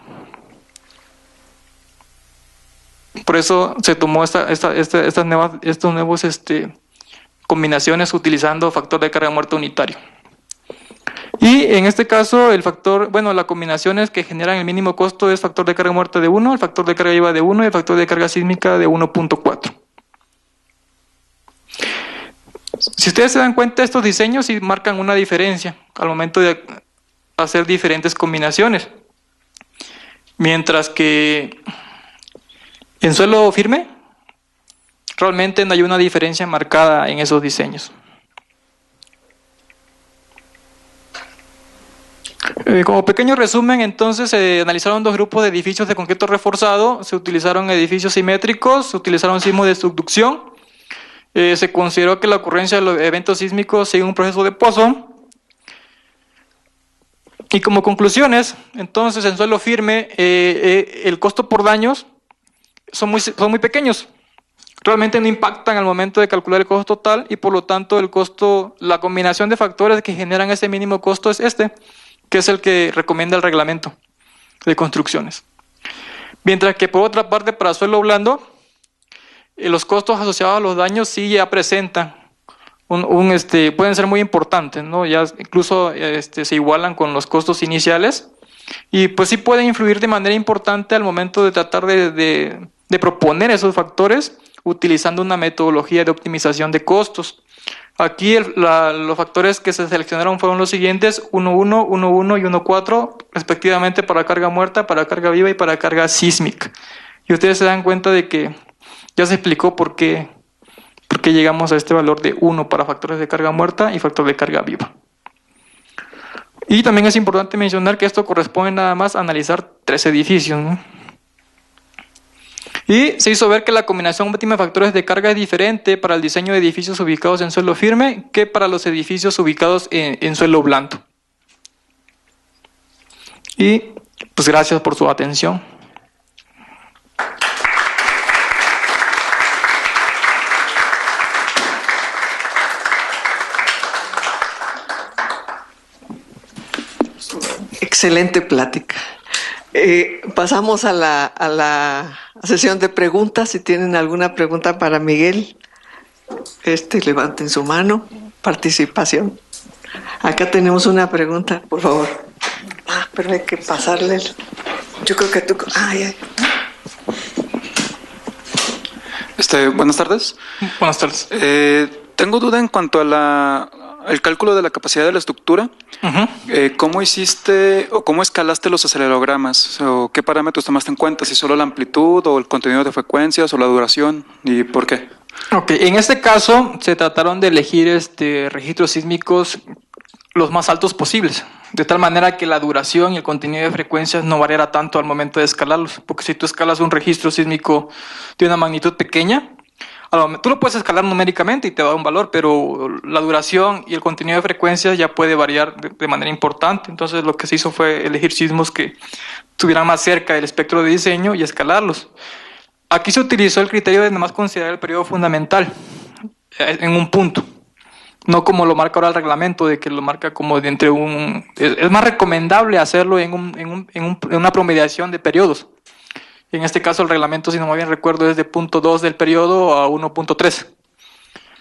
Por eso se tomó estas nuevas combinaciones utilizando factor de carga muerta unitario. Y en este caso, las combinaciones que generan el mínimo costo es factor de carga muerta de 1, el factor de carga viva de 1 y el factor de carga sísmica de 1.4. Si ustedes se dan cuenta, estos diseños sí marcan una diferencia al momento de hacer diferentes combinaciones. Mientras que en suelo firme, realmente no hay una diferencia marcada en esos diseños. Como pequeño resumen, entonces se analizaron dos grupos de edificios de concreto reforzado, se utilizaron edificios simétricos, se utilizaron sismos de subducción, se consideró que la ocurrencia de los eventos sísmicos sigue un proceso de pozo. Y como conclusiones, entonces en suelo firme, el costo por daños son muy pequeños. Realmente no impactan al momento de calcular el costo total y por lo tanto la combinación de factores que generan ese mínimo costo es que es el que recomienda el reglamento de construcciones. Mientras que por otra parte para suelo blando, los costos asociados a los daños sí ya presentan pueden ser muy importantes, ¿no? Ya incluso se igualan con los costos iniciales y pues sí pueden influir de manera importante al momento de tratar de proponer esos factores utilizando una metodología de optimización de costos. Aquí los factores que se seleccionaron fueron los siguientes: 1.1, 1.1 y 1.4 respectivamente para carga muerta, para carga viva y para carga sísmica. Y ustedes se dan cuenta de que ya se explicó por qué llegamos a este valor de 1 para factores de carga muerta y factor de carga viva. Y también es importante mencionar que esto corresponde nada más a analizar 3 edificios, ¿no? Y se hizo ver que la combinación óptima de factores de carga es diferente para el diseño de edificios ubicados en suelo firme que para los edificios ubicados en suelo blando. Y pues gracias por su atención. Excelente plática. Pasamos a la sesión de preguntas. Si tienen alguna pregunta para Miguel, levanten su mano. Participación. Acá tenemos una pregunta, por favor. Pero hay que pasarle. Yo creo que tú. Buenas tardes. Buenas tardes. Tengo duda en cuanto a el cálculo de la capacidad de la estructura. Uh-huh. ¿Cómo hiciste o cómo escalaste los acelerogramas? ¿O qué parámetros tomaste en cuenta? ¿Si solo la amplitud o el contenido de frecuencias o la duración? ¿Y por qué? Ok, en este caso se trataron de elegir registros sísmicos los más altos posibles, de tal manera que la duración y el contenido de frecuencias no variara tanto al momento de escalarlos, porque si tú escalas un registro sísmico de una magnitud pequeña, Tú lo puedes escalar numéricamente y te da un valor, pero la duración y el contenido de frecuencias ya puede variar de manera importante. Entonces lo que se hizo fue elegir sismos que estuvieran más cerca del espectro de diseño y escalarlos. Aquí se utilizó el criterio de nada más considerar el periodo fundamental en un punto. No como lo marca ahora el reglamento, de que lo marca como de entre un... Es más recomendable hacerlo en una promediación de periodos. En este caso el reglamento, si no me bien recuerdo, es de 0.2 del periodo a 1.3.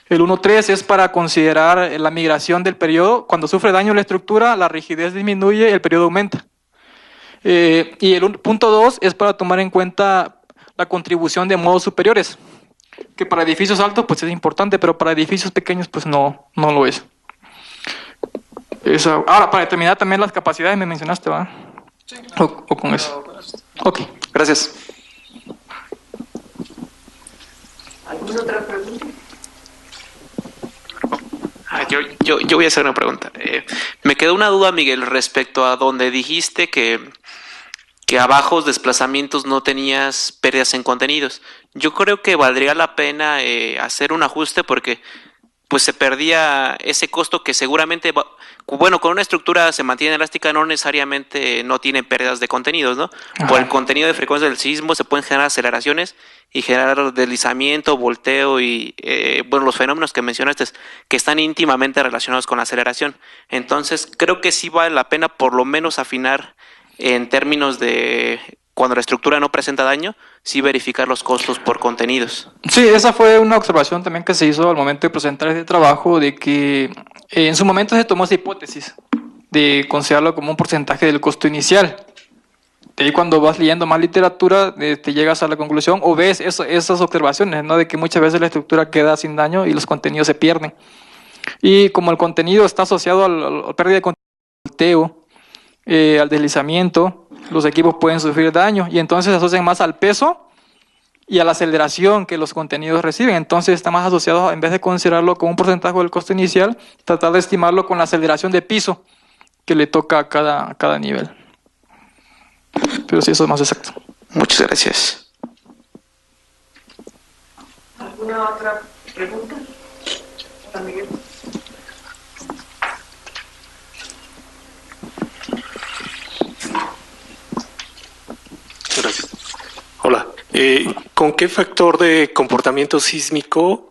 El 1.3 es para considerar la migración del periodo. Cuando sufre daño la estructura, la rigidez disminuye, el periodo aumenta. Y el 0.2 es para tomar en cuenta la contribución de modos superiores, que para edificios altos pues es importante, pero para edificios pequeños pues no lo es. Ahora, para determinar también las capacidades me mencionaste, ¿verdad? Sí. O con eso. Ok, gracias. ¿Alguna otra pregunta? Yo voy a hacer una pregunta. Me quedó una duda, Miguel, respecto a donde dijiste que a bajos desplazamientos no tenías pérdidas en contenidos. Yo creo que valdría la pena hacer un ajuste porque pues se perdía ese costo que seguramente, bueno, con una estructura se mantiene elástica, no necesariamente no tiene pérdidas de contenidos, ¿no? Ajá. Por el contenido de frecuencia del sismo se pueden generar aceleraciones y generar deslizamiento, volteo y, bueno, los fenómenos que mencionaste que están íntimamente relacionados con la aceleración. Entonces, creo que sí vale la pena por lo menos afinar en términos de cuando la estructura no presenta daño, sí verificar los costos por contenidos. Sí, esa fue una observación también que se hizo al momento de presentar este trabajo, de que en su momento se tomó esa hipótesis de considerarlo como un porcentaje del costo inicial. De ahí cuando vas leyendo más literatura, te llegas a la conclusión o ves esas observaciones, ¿no? De que muchas veces la estructura queda sin daño y los contenidos se pierden. Y como el contenido está asociado a la pérdida de contenido, al deslizamiento, los equipos pueden sufrir daño y entonces se asocian más al peso y a la aceleración que los contenidos reciben. Entonces está más asociado, en vez de considerarlo como un porcentaje del costo inicial, tratar de estimarlo con la aceleración de piso que le toca a cada nivel. Pero sí, eso es más exacto. Muchas gracias. ¿Alguna otra pregunta? Hola, Miguel. Gracias. Hola. ¿Con qué factor de comportamiento sísmico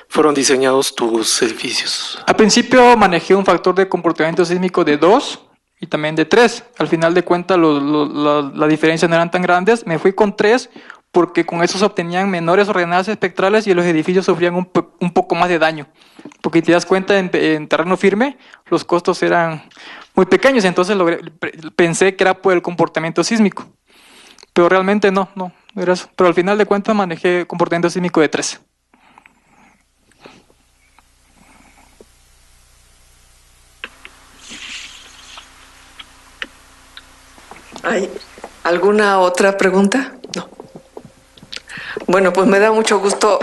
fueron diseñados tus edificios? Al principio manejé un factor de comportamiento sísmico de 2 y también de 3. Al final de cuentas las diferencias no eran tan grandes. Me fui con 3 porque con eso se obtenían menores ordenadas espectrales y los edificios sufrían un poco más de daño. Porque si te das cuenta, en terreno firme los costos eran muy pequeños, entonces pensé que era por el comportamiento sísmico. Pero realmente no era eso. Pero al final de cuentas manejé comportamiento sísmico de 3. ¿Hay alguna otra pregunta? No. Bueno, pues me da mucho gusto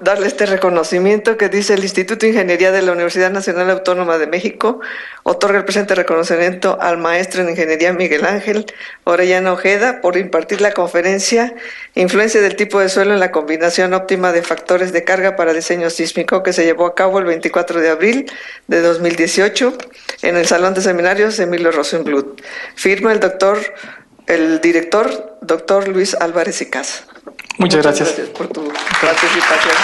darle este reconocimiento que dice el Instituto de Ingeniería de la Universidad Nacional Autónoma de México otorga el presente reconocimiento al maestro en Ingeniería Miguel Ángel Orellana Ojeda por impartir la conferencia Influencia del tipo de suelo en la combinación óptima de factores de carga para diseño sísmico, que se llevó a cabo el 24 de abril de 2018 en el Salón de Seminarios Emilio Rosenbluth. Firma el director, doctor Luis Álvarez y Casa. Muchas gracias Por tu participación.